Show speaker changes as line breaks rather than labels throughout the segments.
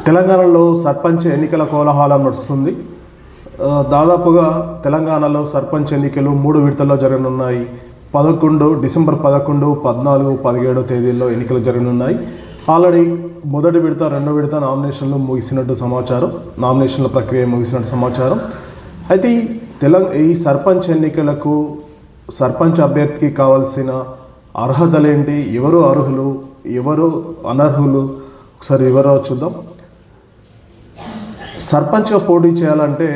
తెలంగాణలో సర్పంచ్ ఎన్నికల కోలాహలం నడుస్తుంది. దాదాపుగా తెలంగాణలో సర్పంచ్ ఎన్నికలు 3 విడతల్లో జరగనున్నాయి. డిసెంబర్ 11, 14, 17 తేదీల్లో ఎన్నికలు జరగనున్నాయి. ఆల్రెడీ మొదటి విడత, రెండో విడత నామినేషన్లు ముగిసినట్టు సమాచారం. నామినేషన్ల ప్రక్రియ ముగిసినట్టు సమాచారం. అయితే ఈ సర్పంచ్ ఎన్నికలకు సర్పంచ్ అభ్యర్థికి కావాల్సిన అర్హతలేంటి, ఎవరు అర్హులు, ఎవరు అనర్హులు, ఒకసారి వివరాలు చూద్దాం. సర్పంచ్గా పోటీ చేయాలంటే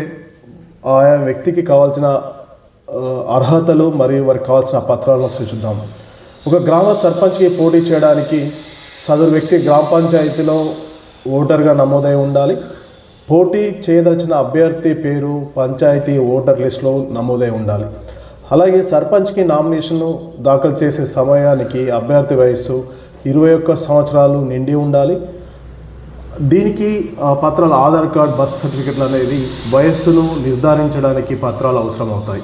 ఆయా వ్యక్తికి కావాల్సిన అర్హతలు మరియు వారికి కావాల్సిన పత్రాలను ఒకసారి చూద్దాం. ఒక గ్రామ సర్పంచ్కి పోటీ చేయడానికి సదరు వ్యక్తి గ్రామ పంచాయతీలో ఓటర్గా నమోదై ఉండాలి. పోటీ చేయదలిచిన అభ్యర్థి పేరు పంచాయతీ ఓటర్ లిస్టులో నమోదై ఉండాలి. అలాగే సర్పంచ్కి నామినేషన్ దాఖలు చేసే సమయానికి అభ్యర్థి వయస్సు 21 సంవత్సరాలు నిండి ఉండాలి. దీనికి పత్రాలు ఆధార్ కార్డ్, బర్త్ సర్టిఫికెట్లు అనేది వయస్సును నిర్ధారించడానికి పత్రాలు అవసరమవుతాయి.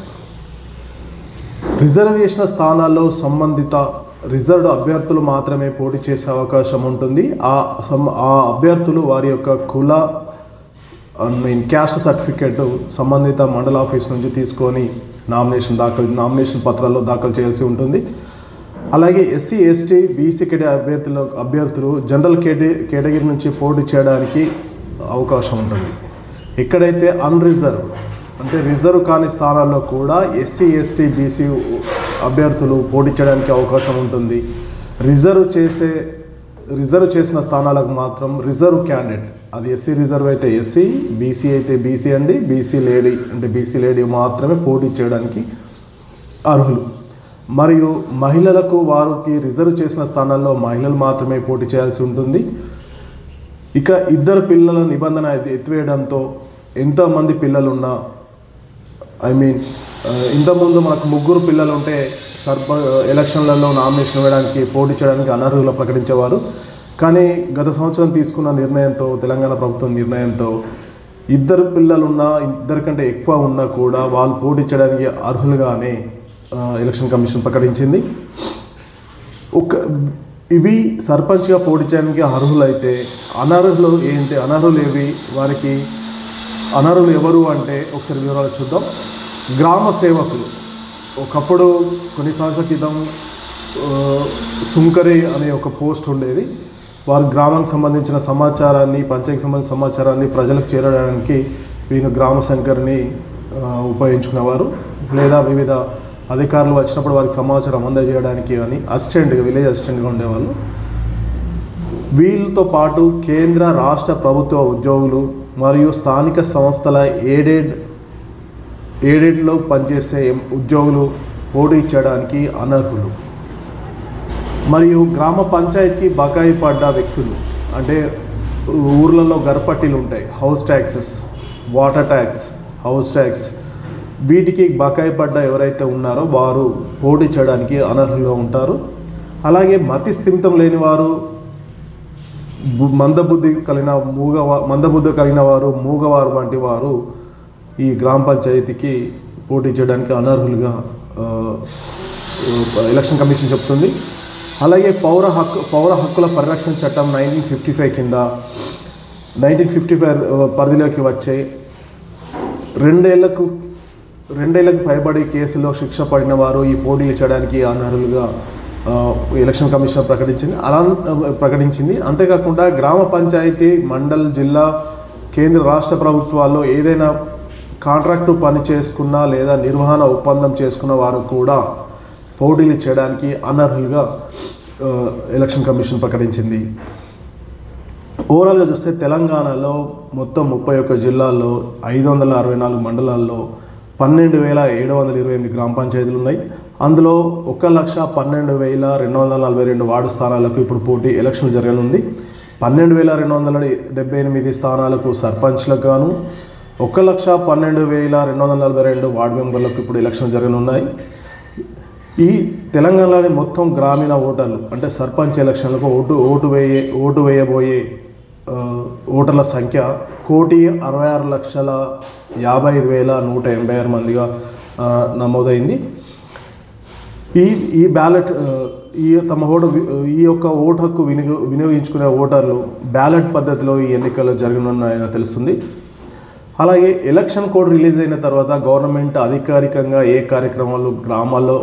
రిజర్వేషన్ స్థానాల్లో సంబంధిత రిజర్వ్డ్ అభ్యర్థులు మాత్రమే పోటీ చేసే అవకాశం ఉంటుంది. ఆ అభ్యర్థులు వారి యొక్క కుల క్యాస్ట్ సర్టిఫికెట్ సంబంధిత మండల ఆఫీస్ నుంచి తీసుకొని నామినేషన్ పత్రాల్లో దాఖలు చేయాల్సి ఉంటుంది. అలాగే ఎస్సీ, ఎస్టీ, బీసీ అభ్యర్థులు జనరల్ కేటగిరీ నుంచి పోటీ చేయడానికి అవకాశం ఉంటుంది. ఎక్కడైతే అన్రిజర్వ్ అంటే రిజర్వ్ కాని స్థానాల్లో కూడా ఎస్సీ, ఎస్టీ, బీసీ అభ్యర్థులు పోటీ చేయడానికి అవకాశం ఉంటుంది. రిజర్వ్ చేసిన స్థానాలకు మాత్రం రిజర్వ్ క్యాండిడేట్, అది ఎస్సీ రిజర్వ్ అయితే ఎస్సీ, బీసీ అయితే బీసీ అండి, బీసీ లేడీ మాత్రమే పోటీ చేయడానికి అర్హులు. మరియు మహిళలకు వారికి రిజర్వ్ చేసిన స్థానాల్లో మహిళలు మాత్రమే పోటీ చేయాల్సి ఉంటుంది. ఇక 2 పిల్లల నిబంధన ఎత్తివేయడంతో ఎంతమంది పిల్లలున్నా ఇంతకుముందు మనకు 3 పిల్లలు ఉంటే ఎలక్షన్లలో నామినేషన్ వేయడానికి పోటీ చేయడానికి అనర్హులు ప్రకటించేవారు. కానీ గత సంవత్సరం తీసుకున్న నిర్ణయంతో, తెలంగాణ ప్రభుత్వం నిర్ణయంతో 2 పిల్లలున్నా, 2 కంటే ఎక్కువ ఉన్నా కూడా వాళ్ళు పోటీ చేయడానికి అర్హులుగానే ఎలక్షన్ కమిషన్ ప్రకటించింది. ఇవి సర్పంచ్గా పోటీ చేయడానికి అర్హులైతే అనర్హులు ఏంటి, అనర్హులు ఏవి, వారికి అనర్హులు ఎవరు అంటే ఒకసారి వివరాలు చూద్దాం. గ్రామ సేవకులు. ఒకప్పుడు కొన్ని సంవత్సరాల క్రితం సుంకరి అనే ఒక పోస్ట్ ఉండేది. వారు గ్రామానికి సంబంధించిన సమాచారాన్ని, పంచాయతీకి సంబంధించిన సమాచారాన్ని ప్రజలకు చేరడానికి వీరు గ్రామ శంకర్ని ఉపయోగించుకునేవారు. లేదా వివిధ అధికారులు వచ్చినప్పుడు వారికి సమాచారం అందజేయడానికి అని విలేజ్ అసిస్టెంట్గా ఉండేవాళ్ళు. వీళ్ళతో పాటు కేంద్ర, రాష్ట్ర ప్రభుత్వ ఉద్యోగులు మరియు స్థానిక సంస్థల ఎయిడెడ్లో పనిచేసే ఉద్యోగులు పోటీ చేయడానికి అనర్హులు. మరియు గ్రామ పంచాయతీకి బకాయి పడ్డ వ్యక్తులు, అంటే ఊర్లలో గర్పట్టీలు ఉంటాయి, house taxes, water tax, house tax, వీటికి బకాయి పడ్డ ఎవరైతే ఉన్నారో వారు పోటీ చేయడానికి అనర్హులుగా ఉంటారు. అలాగే మతి స్థిమితం లేని వారు, మందబుద్ధి కలిగిన వారు, మూగవారు వంటి వారు ఈ గ్రామ పంచాయతీకి పోటీ చేయడానికి అనర్హులుగా ఎలక్షన్ కమిషన్ చెప్తుంది. అలాగే పౌర హక్కుల పరిరక్షణ చట్టం 1955 కింద 1955 పరిధిలోకి వచ్చే 2 ఏళ్లకు పైబడి కేసులో శిక్ష పడిన వారు ఈ పోటీలు చేయడానికి అనర్హులుగా ఎలక్షన్ కమిషన్ ప్రకటించింది. అంతేకాకుండా గ్రామ పంచాయతీ, మండల్, జిల్లా, కేంద్ర, రాష్ట్ర ప్రభుత్వాల్లో ఏదైనా కాంట్రాక్టు పని చేసుకున్న లేదా నిర్వహణ ఒప్పందం చేసుకున్న వారు కూడా పోటీలు చేయడానికి అనర్హులుగా ఎలక్షన్ కమిషన్ ప్రకటించింది. ఓవరాల్గా చూస్తే తెలంగాణలో మొత్తం 31 జిల్లాల్లో 564 మండలాల్లో 12,728 గ్రామ పంచాయతీలు ఉన్నాయి. అందులో 1,12,242 వార్డు స్థానాలకు ఇప్పుడు ఎలక్షన్ జరగనుంది. 12,278 స్థానాలకు సర్పంచ్లకు గాను 1,12,242 వార్డు మెంబర్లకు ఇప్పుడు ఎలక్షన్ జరగనున్నాయి. ఈ తెలంగాణలోని మొత్తం గ్రామీణ ఓటర్లు అంటే సర్పంచ్ ఎలక్షన్లకు ఓటు వేయబోయే ఓటర్ల సంఖ్య 1,66,55,186 మందిగా నమోదైంది. ఈ ఈ యొక్క ఓటు హక్కు వినియోగించుకునే ఓటర్లు బ్యాలెట్ పద్ధతిలో ఈ ఎన్నికలు జరగనున్నాయని తెలుస్తుంది. అలాగే ఎలక్షన్ కోడ్ రిలీజ్ అయిన తర్వాత గవర్నమెంట్ అధికారికంగా ఏ కార్యక్రమాలు గ్రామాల్లో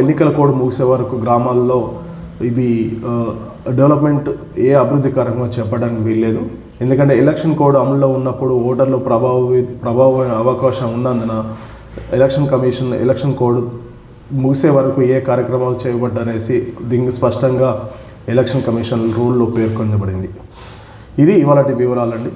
ఎన్నికల కోడ్ ముగిసే వరకు గ్రామాల్లో ఇవి డెవలప్మెంట్ ఏ అభివృద్ధి కార్యక్రమం చేపట్టడానికి వీల్లేదు. ఎందుకంటే ఎలక్షన్ కోడ్ అమల్లో ఉన్నప్పుడు ఓటర్లు ప్రభావం అవకాశం ఉన్నందున ఎలక్షన్ కమిషన్ ఎలక్షన్ కోడ్ ముగిసే వరకు ఏ కార్యక్రమాలు చేయబడ్డనేసి దీనికి స్పష్టంగా ఎలక్షన్ కమిషన్ రూల్లో పేర్కొనబడింది. ఇది ఇవాళ వివరాలండి.